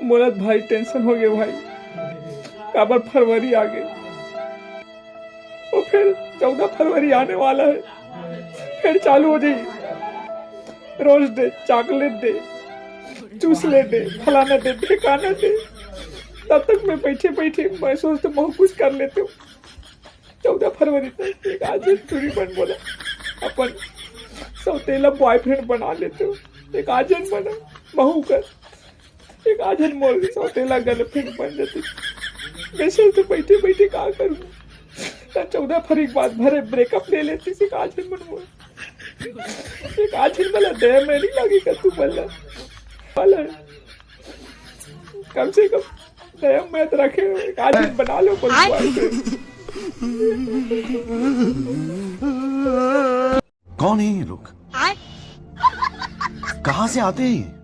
मोला भाई टेंशन हो गया भाई, काबर फरवरी आ गए और फिर 14 फरवरी आने वाला है, फिर चालू हो जाएगी रोज डे, चॉकलेट डे, चूसले डे, फलाना डे, ठिकाना डे। तब तक मैं बैठे बैठे मैं सोचते बहुत कुछ कर लेते हूँ। 14 फरवरी तक एक आज दूरी बन बोला अपन सौतेला बॉयफ्रेंड बना लेते हो, एक आजन बना बहू कर, एक आजन मोल सौतेला गर्लफ्रेंड बन जाती। वैसे तो बैठे बैठे क्या करूँ, 14 फरवरी के बाद भरे ब्रेकअप ले लेती थी। एक आजन बनवा, एक आजन वाला दया में नहीं लगेगा तू बोला वाला, कम से कम दया में तो रखे, एक आजन बना लो बॉयफ्रेंड। कौन है ये लोग? कहाँ से आते हैं?